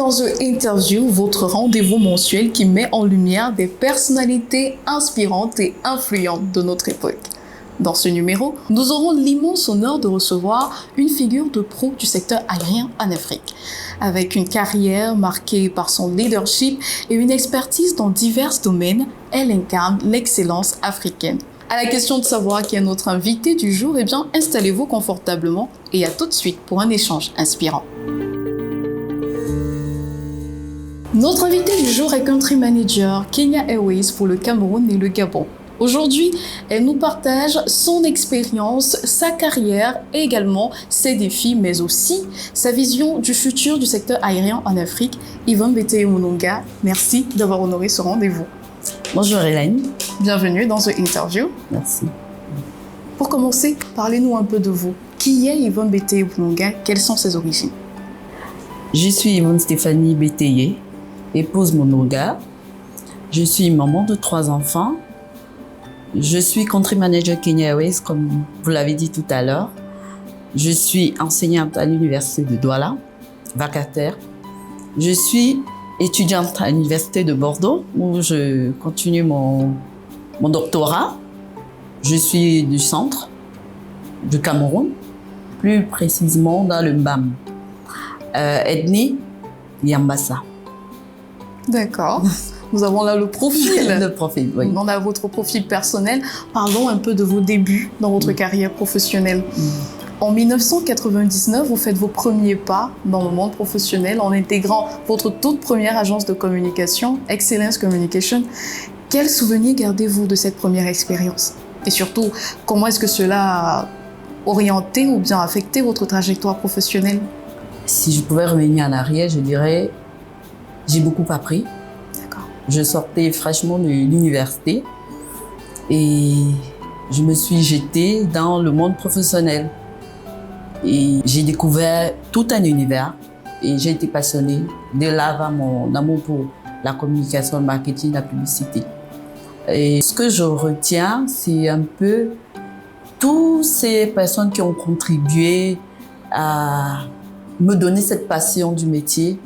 dans The Interview, votre rendez-vous mensuel qui met en lumière des personnalités inspirantes et influentes de notre époque. Dans ce numéro, nous aurons l'immense honneur de recevoir une figure de proue du secteur aérien en Afrique. Avec une carrière marquée par son leadership et une expertise dans divers domaines, elle incarne l'excellence africaine. À la question de savoir qui est notre invité du jour, eh bien, installez-vous confortablement et à tout de suite pour un échange inspirant. Notre invité du jour est Country Manager Kenya Airways pour le Cameroun et le Gabon. Aujourd'hui, elle nous partage son expérience, sa carrière et également ses défis, mais aussi sa vision du futur du secteur aérien en Afrique. Yvonne Beteye-Mounonga, merci d'avoir honoré ce rendez-vous. Bonjour Hélène. Bienvenue dans The Interview. Merci. Pour commencer, parlez-nous un peu de vous. Qui est Yvonne Beteye-Mounonga? Quelles sont ses origines? Je suis Yvonne Stéphanie Beteye, épouse Mounonga. Je suis maman de 3 enfants. Je suis Country Manager Kenya Airways, comme vous l'avez dit tout à l'heure. Je suis enseignante à l'université de Douala, vacataire. Je suis étudiante à l'université de Bordeaux, où je continue mon doctorat. Je suis du centre du Cameroun, plus précisément dans le Mbam, ethnie Yambassa. D'accord. Nous avons là le profil. Le profil, oui. On a votre profil personnel. Parlons un peu de vos débuts dans votre carrière professionnelle. En 1999, vous faites vos premiers pas dans le monde professionnel en intégrant votre toute première agence de communication, Excellence Communication. Quels souvenirs gardez-vous de cette première expérience? Et surtout, comment est-ce que cela a orienté ou bien affecté votre trajectoire professionnelle? Si je pouvais revenir en arrière, je dirais j'ai beaucoup appris. Je sortais fraîchement de l'université et je me suis jetée dans le monde professionnel. Et j'ai découvert tout un univers et j'ai été passionnée. De là va mon amour pour la communication, le marketing, la publicité. Et ce que je retiens, c'est un peu toutes ces personnes qui ont contribué à me donner cette passion du métier.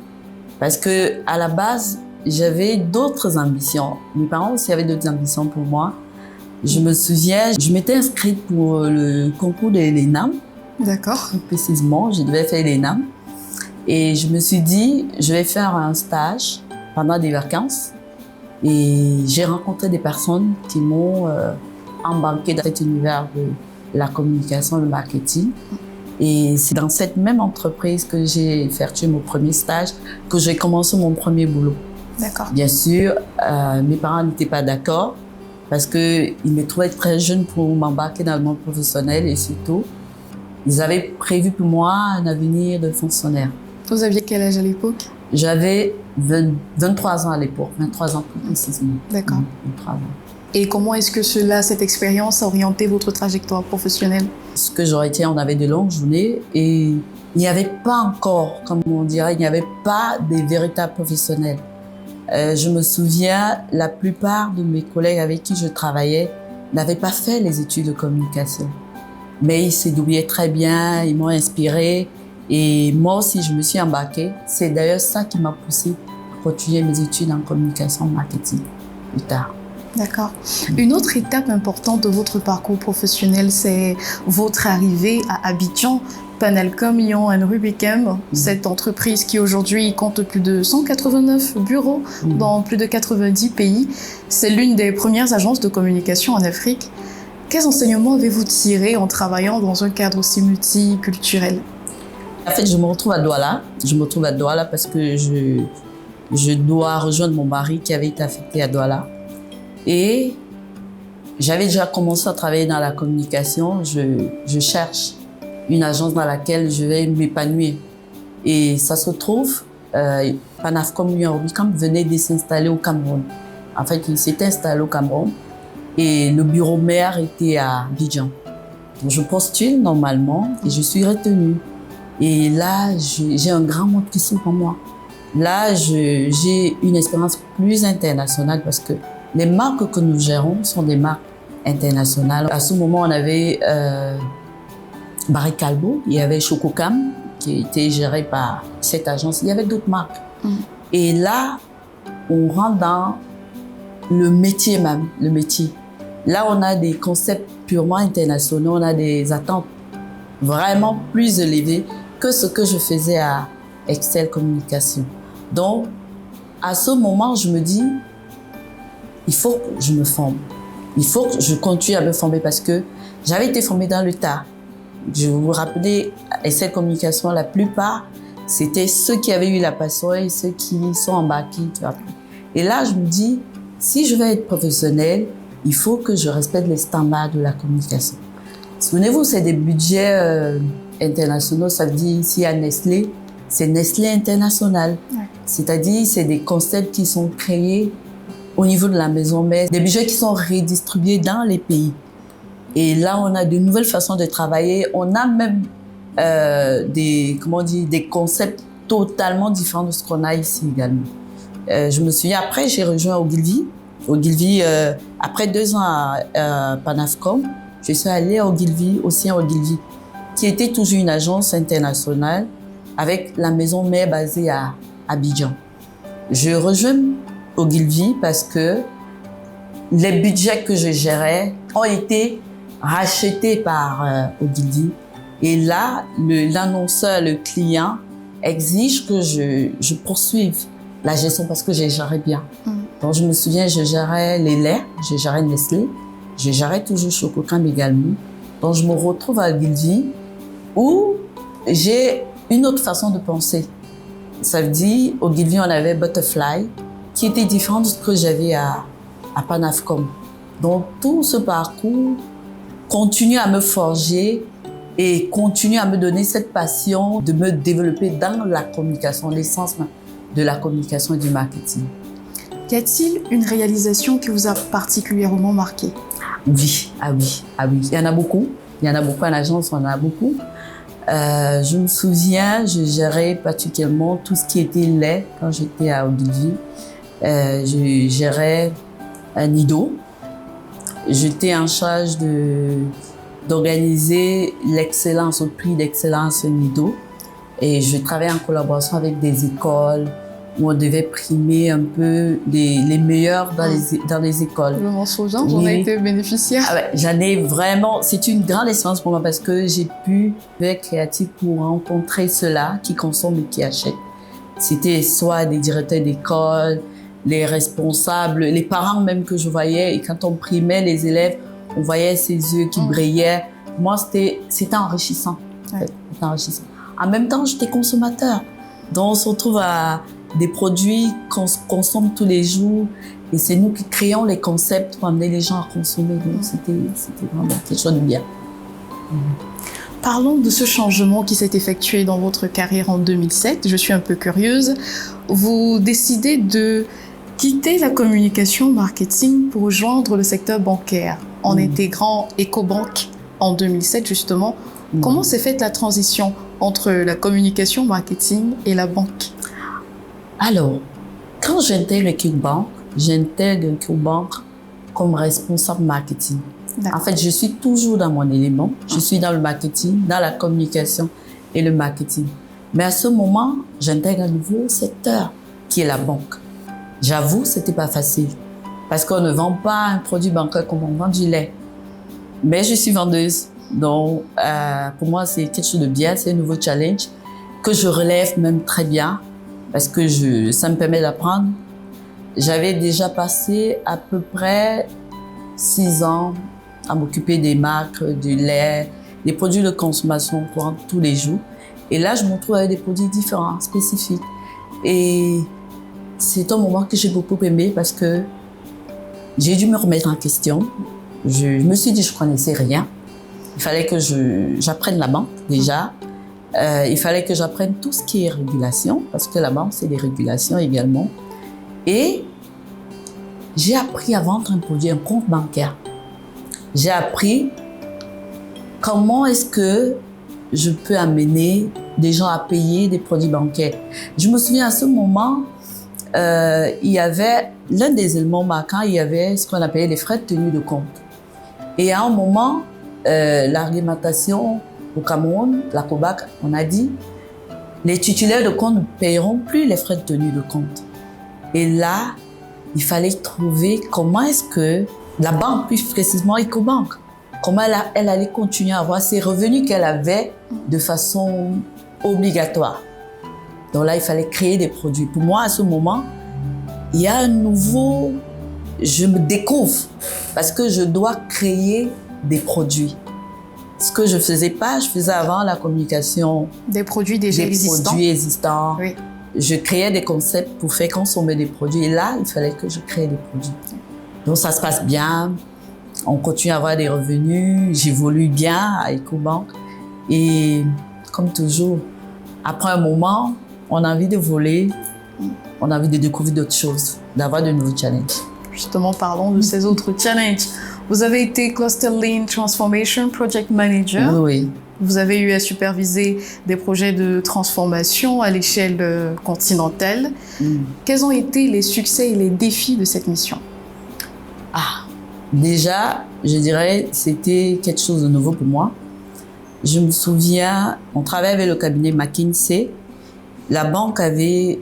Parce que à la base, j'avais d'autres ambitions. Mes parents aussi avaient d'autres ambitions pour moi. Je me souviens, je m'étais inscrite pour le concours de l'ENAM. D'accord. Précisément, je devais faire l'ENAM. Et je me suis dit, je vais faire un stage pendant des vacances. Et j'ai rencontré des personnes qui m'ont embarqué dans cet univers de la communication, le marketing. Et c'est dans cette même entreprise que j'ai effectué mon premier stage, que j'ai commencé mon premier boulot. D'accord. Bien sûr, mes parents n'étaient pas d'accord parce qu'ils me trouvaient très jeune pour m'embarquer dans le monde professionnel et surtout, ils avaient prévu pour moi un avenir de fonctionnaire. Vous aviez quel âge à l'époque? J'avais 23 ans à l'époque, 23 ans plus précisément. D'accord. 23 ans. Et comment est-ce que cette expérience a orienté votre trajectoire professionnelle? Ce que j'aurais été, on avait de longues journées et il n'y avait pas encore, comme on dirait, il n'y avait pas de véritables professionnels. Je me souviens, la plupart de mes collègues avec qui je travaillais n'avaient pas fait les études de communication. Mais ils se débrouillaient très bien, ils m'ont inspiré et moi aussi je me suis embarquée. C'est d'ailleurs ça qui m'a poussée à continuer mes études en communication marketing plus tard. D'accord. Une autre étape importante de votre parcours professionnel, c'est votre arrivée à Abidjan. Panelcom Ion and Rubicam, cette entreprise qui aujourd'hui compte plus de 189 bureaux dans plus de 90 pays. C'est l'une des premières agences de communication en Afrique. Quels enseignements avez-vous tirés en travaillant dans un cadre aussi multiculturel? En fait, je me retrouve à Douala. Je me retrouve à Douala parce que je dois rejoindre mon mari qui avait été affecté à Douala. Et j'avais déjà commencé à travailler dans la communication. Je cherche une agence dans laquelle je vais m'épanouir. Et ça se trouve, Panafcom Rubicam venait de s'installer au Cameroun. En fait, il s'était installé au Cameroun et le bureau mère était à Abidjan. Donc, je postule normalement et je suis retenue. Et là, j'ai un grand monde qui s'ouvre pour moi. Là, j'ai une expérience plus internationale parce que les marques que nous gérons sont des marques internationales. À ce moment, on avait Barry Callebaut, il y avait Chococam qui était géré par cette agence. Il y avait d'autres marques. Et là, on rentre dans le métier même, le métier. Là, on a des concepts purement internationaux, on a des attentes vraiment plus élevées que ce que je faisais à Excel Communication. Donc, à ce moment, je me dis, il faut que je me forme. Il faut que je continue à me former parce que j'avais été formée dans le tas. Je vous rappelez, Excel Communication, la plupart, c'était ceux qui avaient eu la passion et ceux qui sont embarqués. Et là, je me dis, si je veux être professionnelle, il faut que je respecte les standards de la communication. Souvenez-vous, c'est des budgets internationaux. Ça veut dire, s'il y a Nestlé, c'est Nestlé International. Ouais. C'est-à-dire, c'est des concepts qui sont créés au niveau de la maison mère, des budgets qui sont redistribués dans les pays. Et là, on a de nouvelles façons de travailler. On a même des concepts totalement différents de ce qu'on a ici également. Je me souviens, après, j'ai rejoint Ogilvy. Ogilvy, après 2 ans à Panafcom, je suis allée à Ogilvy, aussi à Ogilvy, qui était toujours une agence internationale avec la maison mère basée à Abidjan. Je rejoins Ogilvy parce que les budgets que je gérais ont été rachetés par Ogilvy. Et là, l'annonceur, le client, exige que je poursuive la gestion parce que je gérais bien. Donc, je me souviens, je gérais les laits, je gérais Nestlé, je gérais toujours Chococam également. Donc, je me retrouve à Ogilvy où j'ai une autre façon de penser. Ça veut dire, au Ogilvy, on avait Butterfly, qui était différent de ce que j'avais à Panafcom. Donc, tout ce parcours continue à me forger et continue à me donner cette passion de me développer dans la communication, l'essence de la communication et du marketing. Y a-t-il une réalisation qui vous a particulièrement marqué? Oui, ah oui. Il y en a beaucoup. Il y en a beaucoup en agence, on en a beaucoup. Je me souviens, je gérais particulièrement tout ce qui était lait quand j'étais à Ogilvy. Je gérais un Nido. J'étais en charge d'organiser l'excellence, au prix d'excellence Nido. Et je travaillais en collaboration avec des écoles où on devait primer un peu les meilleurs dans les écoles. Je m'en souviens, j'en ai été bénéficiaire. Ah ouais, j'en ai vraiment, c'est une grande expérience pour moi parce que j'ai pu être créative pour rencontrer ceux-là qui consomment et qui achètent. C'était soit des directeurs d'école, les responsables, les parents même que je voyais. Et quand on primait les élèves, on voyait ses yeux qui brillaient. Moi, c'était enrichissant. Ouais. C'était enrichissant. En même temps, j'étais consommateur. Donc, on se retrouve à des produits qu'on consomme tous les jours. Et c'est nous qui créons les concepts pour amener les gens à consommer. Donc, c'était vraiment quelque chose de bien. Parlons de ce changement qui s'est effectué dans votre carrière en 2007. Je suis un peu curieuse. Vous décidez de quitter la communication marketing pour rejoindre le secteur bancaire en intégrant Ecobank en 2007 justement. Comment s'est faite la transition entre la communication marketing et la banque? Alors, quand j'intègre Ecobank comme responsable marketing. En fait, je suis toujours dans mon élément. Je suis dans le marketing, dans la communication et le marketing. Mais à ce moment, j'intègre un nouveau secteur qui est la banque. J'avoue, c'était pas facile parce qu'on ne vend pas un produit bancaire comme on vend du lait. Mais je suis vendeuse. Donc, pour moi, c'est quelque chose de bien. C'est un nouveau challenge que je relève même très bien parce que ça me permet d'apprendre. J'avais déjà passé à peu près 6 ans à m'occuper des marques, du lait, des produits de consommation courante tous les jours. Et là, je me retrouve avec des produits différents, spécifiques. Et c'est un moment que j'ai beaucoup aimé parce que j'ai dû me remettre en question. Je me suis dit que je ne connaissais rien. Il fallait que j'apprenne la banque déjà. Il fallait que j'apprenne tout ce qui est régulation parce que la banque, c'est des régulations également. Et j'ai appris à vendre un produit, un compte bancaire. J'ai appris comment est-ce que je peux amener des gens à payer des produits bancaires. Je me souviens à ce moment, il y avait l'un des éléments marquants, il y avait ce qu'on appelait les frais de tenue de compte. Et à un moment, la réglementation au Cameroun, la COBAC, on a dit les titulaires de compte ne paieront plus les frais de tenue de compte. Et là, il fallait trouver comment est-ce que la banque, plus précisément Ecobank, comment elle allait continuer à avoir ces revenus qu'elle avait de façon obligatoire. Donc là, il fallait créer des produits. Pour moi, à ce moment, il y a un nouveau... Je me découvre parce que je dois créer des produits. Ce que je ne faisais pas, je faisais avant la communication. Des produits déjà existants. Des produits existants. Oui. Je créais des concepts pour faire consommer des produits. Et là, il fallait que je crée des produits. Donc ça se passe bien. On continue à avoir des revenus. J'évolue bien à Ecobank. Et comme toujours, après un moment, on a envie de voler. On a envie de découvrir d'autres choses, d'avoir de nouveaux challenges. Justement, parlons de ces autres challenges. Vous avez été Cluster Lean Transformation Project Manager. Oui. Vous avez eu à superviser des projets de transformation à l'échelle continentale. Quels ont été les succès et les défis de cette mission? Déjà, je dirais, c'était quelque chose de nouveau pour moi. Je me souviens, on travaillait avec le cabinet McKinsey. La banque avait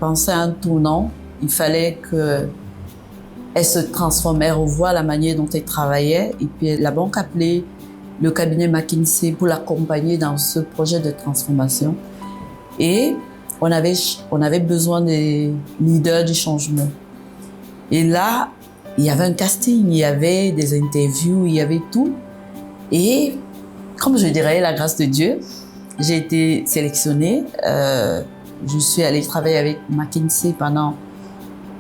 pensé à un tournant. Il fallait qu'elle se transforme, elle revoie la manière dont elle travaillait. Et puis la banque appelait le cabinet McKinsey pour l'accompagner dans ce projet de transformation. Et on avait besoin des leaders du changement. Et là, il y avait un casting, il y avait des interviews, il y avait tout. Et comme je dirais, la grâce de Dieu, j'ai été sélectionnée. Je suis allée travailler avec McKinsey pendant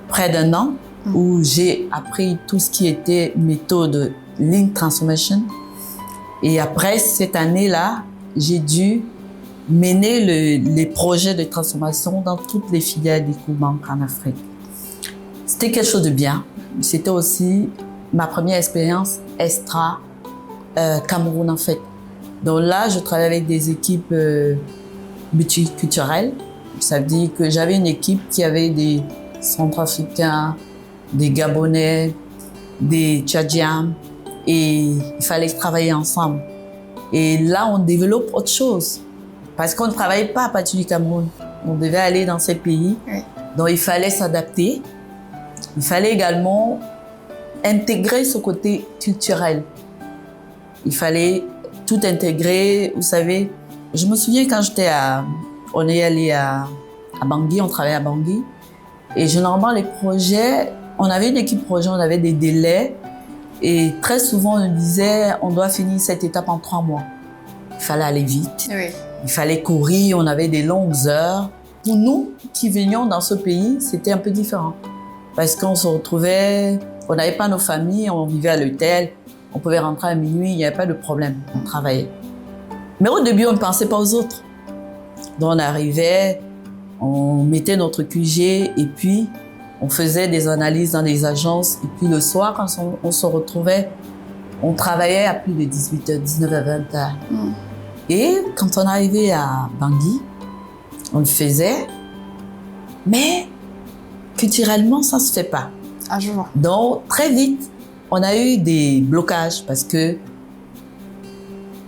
près d'un an, où j'ai appris tout ce qui était méthode Lean Transformation. Et après cette année-là, j'ai dû mener les projets de transformation dans toutes les filiales d'Ecobank en Afrique. C'était quelque chose de bien. C'était aussi ma première expérience extra Cameroun en fait. Donc là, je travaillais avec des équipes multiculturelles. Ça veut dire que j'avais une équipe qui avait des Centrafricains, des Gabonais, des Tchadiens, et il fallait travailler ensemble. Et là, on développe autre chose. Parce qu'on ne travaillait pas à partir du Cameroun. On devait aller dans ces pays. Oui. Donc, il fallait s'adapter. Il fallait également intégrer ce côté culturel. Il fallait tout intégrer. Vous savez, je me souviens quand on est allé à Bangui, on travaillait à Bangui. Et généralement, les projets, on avait une équipe projet, on avait des délais. Et très souvent, on disait, on doit finir cette étape en 3 mois. Il fallait aller vite. Oui. Il fallait courir, on avait des longues heures. Pour nous qui venions dans ce pays, c'était un peu différent. Parce qu'on se retrouvait, on n'avait pas nos familles, on vivait à l'hôtel, on pouvait rentrer à minuit, il n'y avait pas de problème, on travaillait. Mais au début, on ne pensait pas aux autres. Donc on arrivait, on mettait notre QG et puis on faisait des analyses dans les agences. Et puis le soir, quand on se retrouvait, on travaillait à plus de 18h, 19h, 20h. Et quand on arrivait à Bangui, on le faisait, mais culturellement, ça ne se fait pas. Ah, je vois. Donc, très vite, on a eu des blocages parce que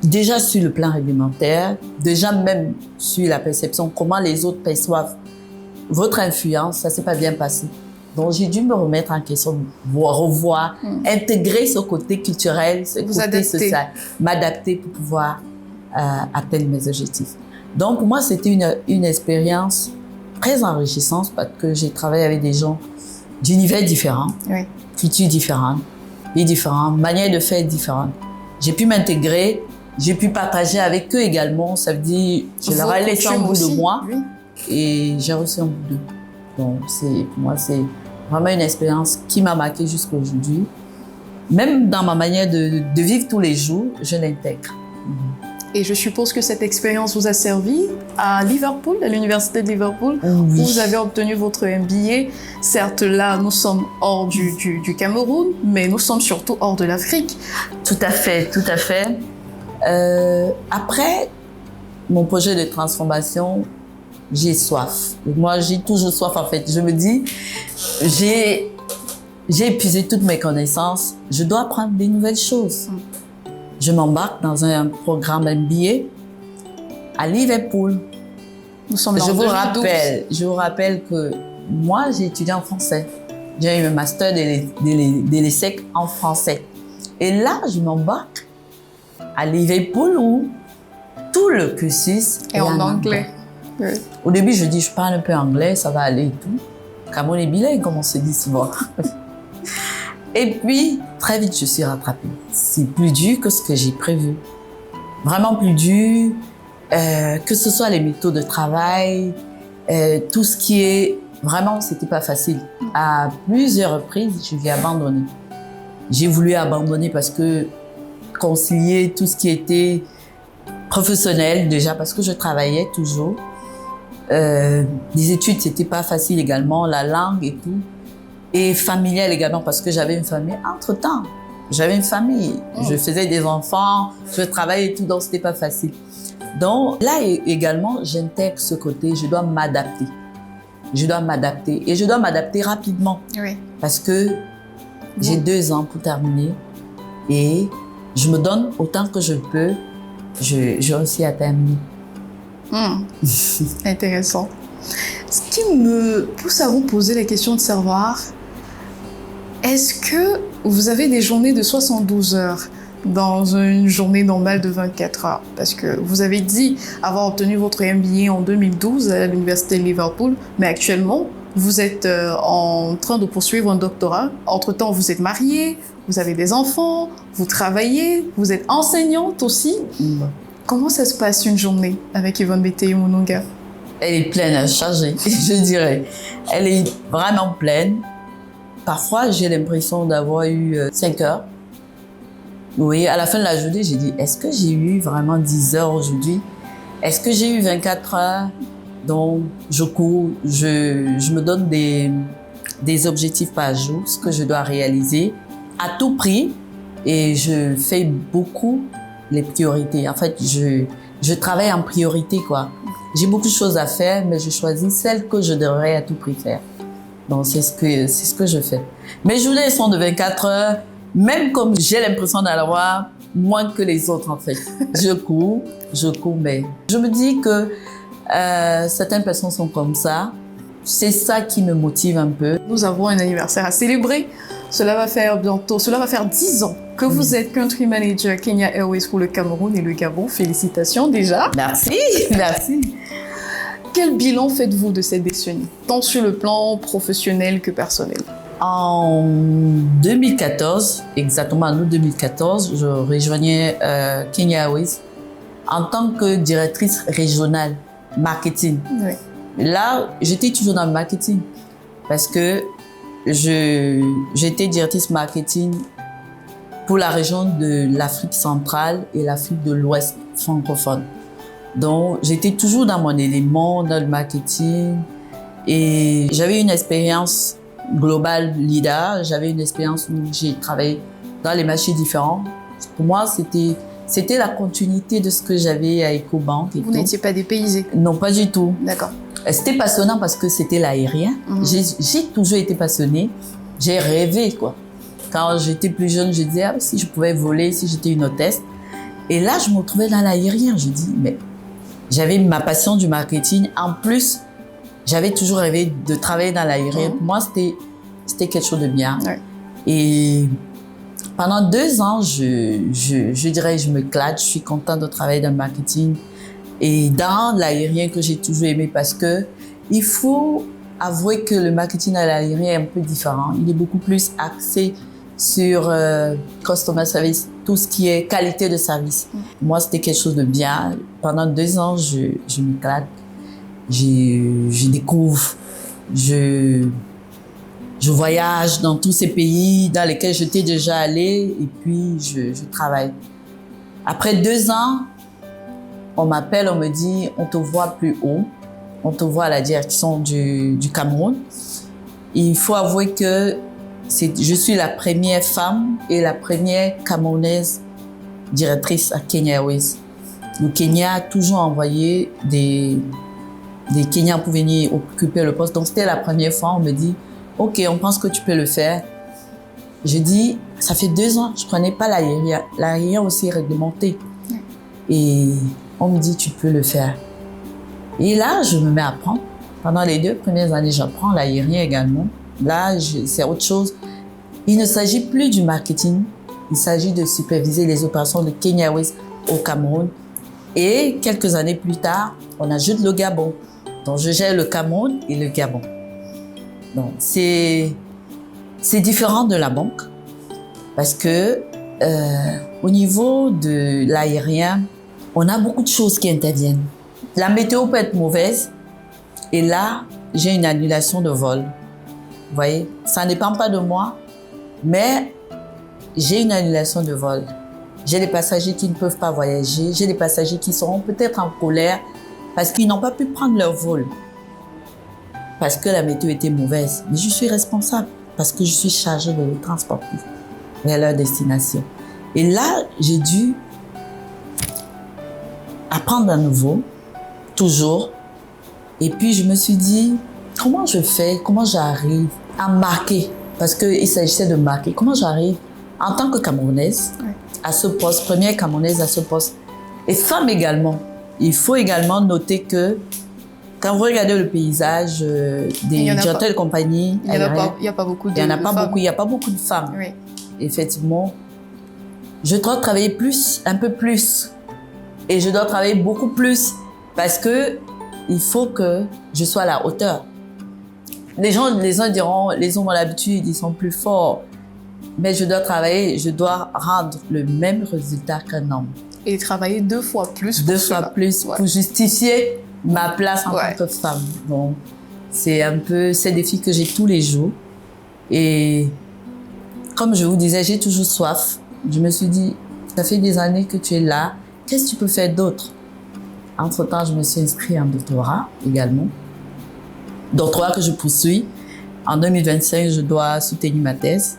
déjà sur le plan réglementaire, déjà même sur la perception, comment les autres perçoivent votre influence, ça ne s'est pas bien passé. Donc, j'ai dû me remettre en question, revoir, intégrer ce côté culturel, ce côté social, m'adapter pour pouvoir atteindre mes objectifs. Donc, pour moi, c'était une expérience très enrichissante parce que j'ai travaillé avec des gens d'univers différents, oui. Cultures différentes, pays différents, manières de faire différentes. J'ai pu m'intégrer, j'ai pu partager avec eux également. Ça veut dire, je leur ai laissé un bout de moi, oui. Et j'ai reçu un bout d'eux. Donc, pour moi, c'est vraiment une expérience qui m'a marquée jusqu'à aujourd'hui. Même dans ma manière de vivre tous les jours, je l'intègre. Et je suppose que cette expérience vous a servi à Liverpool, à l'université de Liverpool, oui. Où vous avez obtenu votre MBA. Certes, là, nous sommes hors du Cameroun, mais nous sommes surtout hors de l'Afrique. Tout à fait, tout à fait. Après mon projet de transformation, j'ai soif. Moi, j'ai toujours soif, en fait. Je me dis, j'ai épuisé toutes mes connaissances. Je dois apprendre des nouvelles choses. Je m'embarque dans un programme MBA à Liverpool. Nous sommes là en 2012. Je vous rappelle que moi, j'ai étudié en français. J'ai eu un master de l'ESSEC en français. Et là, je m'embarque à Liverpool où tout le cursus est en anglais. Oui. Au début, je dis, je parle un peu anglais, ça va aller et tout. Cameroun est bilingue, comme on se dit souvent. Et puis, très vite, je suis rattrapée. C'est plus dur que ce que j'ai prévu. Vraiment plus dur, que ce soit les méthodes de travail, tout ce qui est... Vraiment, c'était pas facile. À plusieurs reprises, je vais abandonner. J'ai voulu abandonner parce que concilier tout ce qui était professionnel, déjà parce que je travaillais toujours. Les études, c'était pas facile également, la langue et tout. Et familial également, parce que j'avais une famille. Entre-temps, j'avais une famille. Je faisais des enfants, je travaillais et tout, donc c'était pas facile. Donc là également, j'intègre ce côté, je dois m'adapter. Je dois m'adapter. Et je dois m'adapter rapidement. Oui. Parce que j'ai 2 ans pour terminer. Et je me donne autant que je peux. Je réussis à terminer. Intéressant. Ce qui me pousse à vous poser la question de savoir, est-ce que vous avez des journées de 72 heures dans une journée normale de 24 heures? Parce que vous avez dit avoir obtenu votre MBA en 2012 à l'Université de Liverpool, mais actuellement, vous êtes en train de poursuivre un doctorat. Entre-temps, vous êtes mariée, vous avez des enfants, vous travaillez, vous êtes enseignante aussi. Comment ça se passe une journée avec Yvonne Beteye-Mununga? Elle est pleine, chargée, je dirais. Elle est vraiment pleine. Parfois, j'ai l'impression d'avoir eu 5 heures. Oui, à la fin de la journée, j'ai dit, est-ce que j'ai eu vraiment 10 heures aujourd'hui? Est-ce que j'ai eu 24 heures? Donc, je cours, je me donne des objectifs par jour, ce que je dois réaliser à tout prix. Et je fais beaucoup les priorités. En fait, je travaille en priorité, quoi. J'ai beaucoup de choses à faire, mais je choisis celles que je devrais à tout prix faire. Donc, c'est ce que je fais. Mes journées sont de 24 heures, même comme j'ai l'impression d'en avoir moins que les autres, en fait. Je cours, mais je me dis que certaines personnes sont comme ça. C'est ça qui me motive un peu. Nous avons un anniversaire à célébrer. Cela va faire 10 ans que vous êtes Country Manager Kenya Airways pour le Cameroun et le Gabon. Félicitations déjà. Merci, merci. Quel bilan faites-vous de cette décennie, tant sur le plan professionnel que personnel? En 2014, exactement en août 2014, je rejoignais Kenya Airways en tant que directrice régionale marketing. Oui. Là, j'étais toujours dans le marketing parce que j'étais directrice marketing pour la région de l'Afrique centrale et l'Afrique de l'Ouest francophone. Donc, j'étais toujours dans mon élément, dans le marketing et j'avais une expérience globale leader. J'avais une expérience où j'ai travaillé dans les marchés différents. Pour moi, c'était la continuité de ce que j'avais à EcoBank. Vous n'étiez pas dépaysée? Non, pas du tout. D'accord. C'était passionnant parce que c'était l'aérien. J'ai toujours été passionnée. J'ai rêvé, quoi. Quand j'étais plus jeune, je disais, si je pouvais voler, si j'étais une hôtesse. Et là, je me retrouvais dans l'aérien. Je dis, mais j'avais ma passion du marketing. En plus, j'avais toujours rêvé de travailler dans l'aérien. Pour moi, c'était quelque chose de bien. Ouais. Et pendant 2 ans, je dirais, je m'éclate. Je suis contente de travailler dans le marketing et dans l'aérien que j'ai toujours aimé parce que il faut avouer que le marketing à l'aérien est un peu différent. Il est beaucoup plus axé sur customer service, tout ce qui est qualité de service. Moi, c'était quelque chose de bien. Pendant 2 ans, je m'éclate. Je découvre, je voyage dans tous ces pays dans lesquels j'étais déjà allée et puis je travaille. Après 2 ans, on m'appelle, on me dit, on te voit plus haut, on te voit à la direction du Cameroun. Et il faut avouer que je suis la première femme et la première Camerounaise directrice à Kenya Airways. Le Kenya a toujours envoyé des Kenyans pour venir occuper le poste. Donc, c'était la première fois, on me dit, OK, on pense que tu peux le faire. Je dis, ça fait 2 ans, je prenais pas l'aérien. L'aérien aussi est réglementé. Et on me dit, tu peux le faire. Et là, je me mets à apprendre. Pendant les 2 premières années, j'apprends l'aérien également. Là, c'est autre chose. Il ne s'agit plus du marketing. Il s'agit de superviser les opérations de Kenya Airways au Cameroun. Et quelques années plus tard, on ajoute le Gabon. Donc, je gère le Cameroun et le Gabon. Donc, c'est différent de la banque parce que au niveau de l'aérien, on a beaucoup de choses qui interviennent. La météo peut être mauvaise et là, j'ai une annulation de vol. Vous voyez, ça ne dépend pas de moi, mais j'ai une annulation de vol. J'ai des passagers qui ne peuvent pas voyager, j'ai des passagers qui seront peut-être en colère parce qu'ils n'ont pas pu prendre leur vol. Parce que la météo était mauvaise. Mais je suis responsable parce que je suis chargée de les transporter vers leur destination. Et là, j'ai dû apprendre à nouveau, toujours. Et puis, je me suis dit, comment je fais, comment j'arrive à marquer, parce qu'il s'agissait de marquer, comment j'arrive en tant que Camerounaise à ce poste, première Camerounaise à ce poste, et femme également. Il faut également noter que quand vous regardez le paysage des directeurs de compagnie, il n'y a pas beaucoup de femmes. Il n'y a pas beaucoup de femmes. Oui. Effectivement, je dois travailler plus, un peu plus. Et je dois travailler beaucoup plus parce que il faut que je sois à la hauteur. Les gens diront, les hommes ont l'habitude, ils sont plus forts. Mais je dois travailler, je dois rendre le même résultat qu'un homme. Et travailler 2 fois plus pour 2 fois plus pour justifier ma place en tant que femme. Donc, c'est un peu ces défis que j'ai tous les jours. Et comme je vous disais, j'ai toujours soif. Je me suis dit, ça fait des années que tu es là. Qu'est-ce que tu peux faire d'autre? Entre-temps, je me suis inscrite en doctorat également. Doctorat que je poursuis. En 2025, je dois soutenir ma thèse.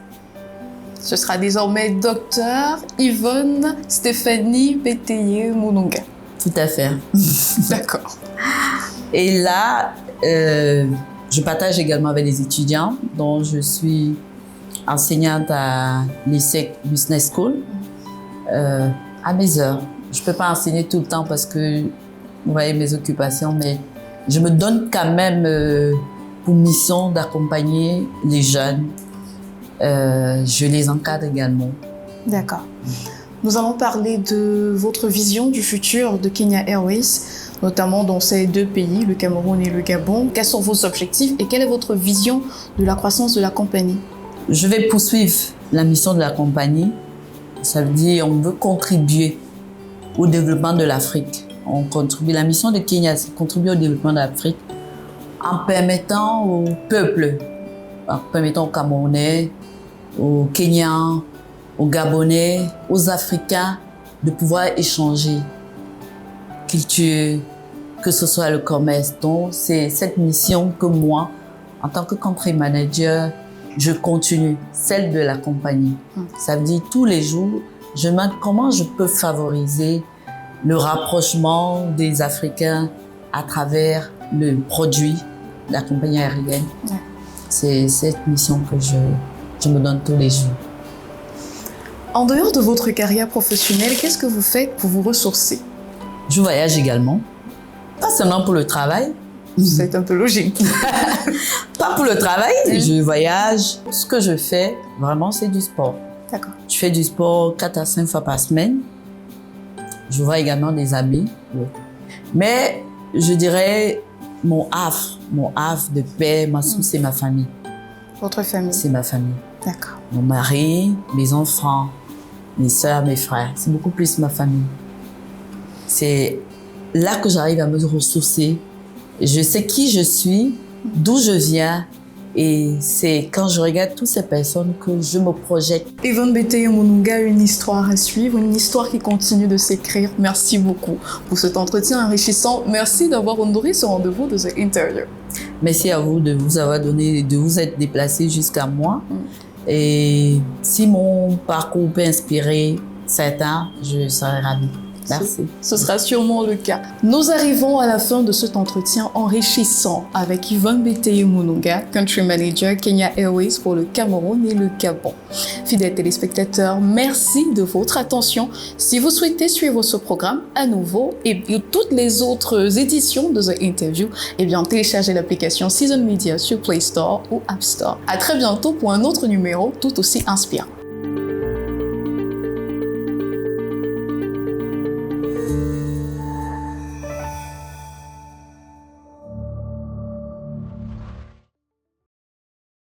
Ce sera désormais docteur Yvonne Stéphanie Beteye Mununga. Tout à fait. D'accord. Et là, je partage également avec les étudiants, dont je suis enseignante à l'ISEC Business School, à mes heures. Je ne peux pas enseigner tout le temps parce que vous voyez mes occupations, mais je me donne quand même pour mission d'accompagner les jeunes. Je les encadre également. D'accord. Nous allons parler de votre vision du futur de Kenya Airways, notamment dans ces 2 pays, le Cameroun et le Gabon. Quels sont vos objectifs et quelle est votre vision de la croissance de la compagnie? Je vais poursuivre la mission de la compagnie. Ça veut dire qu'on veut contribuer au développement de l'Afrique. La mission de Kenya, c'est de contribuer au développement de l'Afrique en permettant au peuple, en permettant aux Camerounais, aux Kenyans, aux Gabonais, aux Africains de pouvoir échanger culture, que ce soit le commerce. Donc, c'est cette mission que moi, en tant que country manager, je continue, celle de la compagnie. Ça veut dire tous les jours, je me demande comment je peux favoriser le rapprochement des Africains à travers le produit de la compagnie aérienne. C'est cette mission que je me donne tous les jours. En dehors de votre carrière professionnelle, qu'est-ce que vous faites pour vous ressourcer? Je voyage également, pas seulement pour le travail. C'est un peu logique. Pas pour le travail, je voyage. Ce que je fais, vraiment, c'est du sport. D'accord. Je fais du sport 4 à 5 fois par semaine. Je vois également des amis. Mais je dirais, mon havre de paix, ma source, c'est ma famille. Votre famille? C'est ma famille. D'accord. Mon mari, mes enfants, mes soeurs, mes frères. C'est beaucoup plus ma famille. C'est là que j'arrive à me ressourcer. Je sais qui je suis, d'où je viens. Et c'est quand je regarde toutes ces personnes que je me projette. Yvonne Beteye Mununga, une histoire à suivre, une histoire qui continue de s'écrire. Merci beaucoup pour cet entretien enrichissant. Merci d'avoir honoré ce rendez-vous de The Interview. Merci à vous de vous avoir donné, de vous être déplacé jusqu'à moi. Et si mon parcours peut inspirer certains, je serai ravie. Merci. Ce sera sûrement le cas. Nous arrivons à la fin de cet entretien enrichissant avec Yvonne Beteye Mununga, Country Manager Kenya Airways pour le Cameroun et le Gabon. Fidèles téléspectateurs, merci de votre attention. Si vous souhaitez suivre ce programme à nouveau et toutes les autres éditions de The Interview, eh bien, téléchargez l'application Season Media sur Play Store ou App Store. À très bientôt pour un autre numéro tout aussi inspirant.